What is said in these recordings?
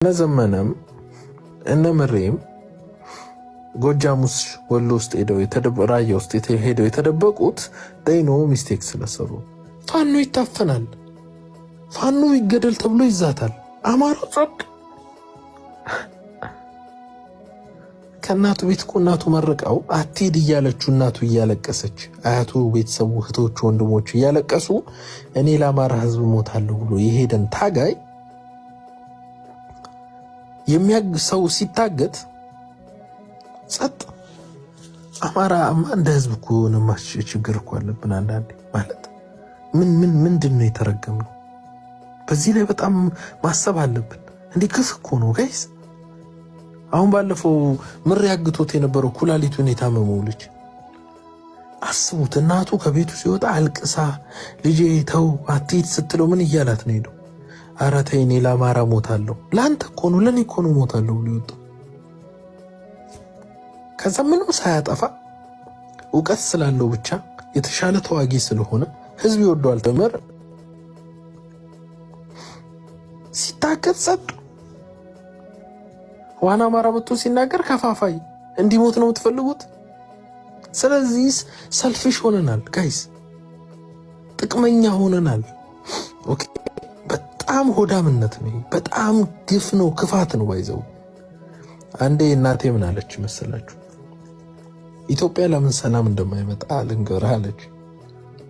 ዘመነም እነ ምሬም ጎጃም ውስጥ ወሎ ውስጥ ሄደው ራያ ውስጥ ሄደው የተደበቁት ዳይኖ ሚስቴክ ስለሰሩ ፋኖ ይታፈናል፣ ፋኖ ይገደል ተብሎ ይዛታል። አማራው ጸጥ ከእናቱ ቤት እኮ እናቱ መርቀው አትሄድ እያለችው እናቱ እያለቀሰች አያቱ ቤተሰቡ እህቶቹ ወንድሞቹ እያለቀሱ እኔ ለአማራ ሕዝብ ሞታለሁ ብሎ የሄደን ታጋይ የሚያግሰው ሲታገት ጸጥ። አማራ እንደ ህዝብ እኮ ነማሽ ችግር እኮ አለብን አንዳንዴ። ማለት ምንድነው የተረገምነው? በዚህ ላይ በጣም ማሰብ አለብን። እንዴ ግፍ እኮ ነው ጋይስ። አሁን ባለፈው ምር ያግቶት የነበረው ኩላሊቱን የታመመው ልጅ አስቡት። እናቱ ከቤቱ ሲወጣ አልቅሳ ልጄ ተው አትሂድ ስትለው ምን እያላት ነው ሄደው? ኧረ ተይ እኔ ለአማራ ሞታለሁ፣ ለአንተ እኮ ነው ለእኔ እኮ ነው ሞታለሁ ብሎ ይወጣው። ከዛ ምንም ሳያጠፋ እውቀት ስላለው ብቻ የተሻለ ተዋጊ ስለሆነ ህዝብ ይወደዋል። ተመር ሲታገት ጸጥ። ዋና አማራ መጥቶ ሲናገር ከፋፋይ እንዲሞት ነው የምትፈልጉት? ስለዚህ ሰልፊሽ ሆነናል ጋይስ፣ ጥቅመኛ ሆነናል። ኦኬ በጣም ሆዳምነት ነው፣ በጣም ግፍ ነው፣ ክፋት ነው። ባይዘው አንዴ እናቴ ምን አለች መሰላችሁ? ኢትዮጵያ ለምን ሰላም እንደማይመጣ ልንገርህ አለች።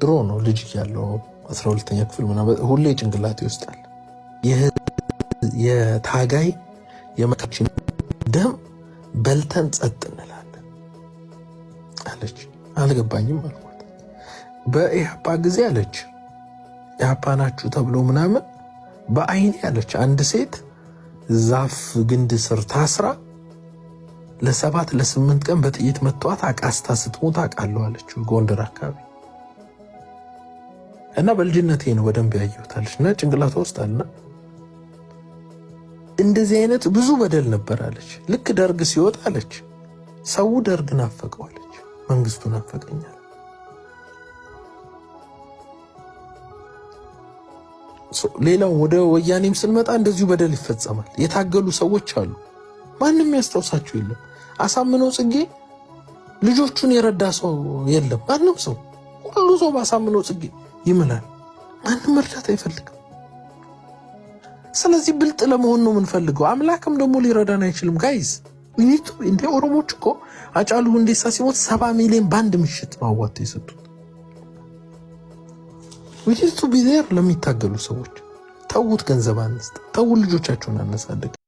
ድሮ ነው ልጅ ያለው 12ኛ ክፍል ምናምን ሁሌ ጭንቅላቴ ይወስዳል። የታጋይ የመካችን ደም በልተን ጸጥ እንላለን አለች። አልገባኝም አልኳት። በኢህአፓ ጊዜ አለች ኢህአፓ ናችሁ ተብሎ ምናምን በአይኔ ያለች አንድ ሴት ዛፍ ግንድ ስር ታስራ ለ7 ለ8 ቀን በጥይት መቷት አቃስታ ስትሞት አውቃለሁ አለች። ጎንደር አካባቢ እና በልጅነቴ ነው በደንብ ያየሁታለች። እና ጭንቅላቷ ውስጥ አለና እንደዚህ አይነት ብዙ በደል ነበር አለች። ልክ ደርግ ሲወጣ አለች ሰው ደርግ ናፈቀው አለች፣ መንግስቱ ናፈቀኛል። ሌላው ወደ ወያኔም ስንመጣ እንደዚሁ በደል ይፈጸማል። የታገሉ ሰዎች አሉ፣ ማንም ያስታውሳቸው የለም። አሳምነው ጽጌ ልጆቹን የረዳ ሰው የለም። ማንም ሰው ሁሉ ሰው በአሳምነው ጽጌ ይምላል። ማንም እርዳታ አይፈልግም። ስለዚህ ብልጥ ለመሆን ነው የምንፈልገው። አምላክም ደግሞ ሊረዳን አይችልም ጋይስ። እንደ ኦሮሞች እኮ አጫሉ ሁንዴሳ ሲሞት 70 ሚሊዮን በአንድ ምሽት ማዋጣ የሰጡት ዊዲቱ ቢዘር ለሚታገሉ ሰዎች ተውት፣ ገንዘብ አንስት፣ ተው ልጆቻቸውን አነሳደግ።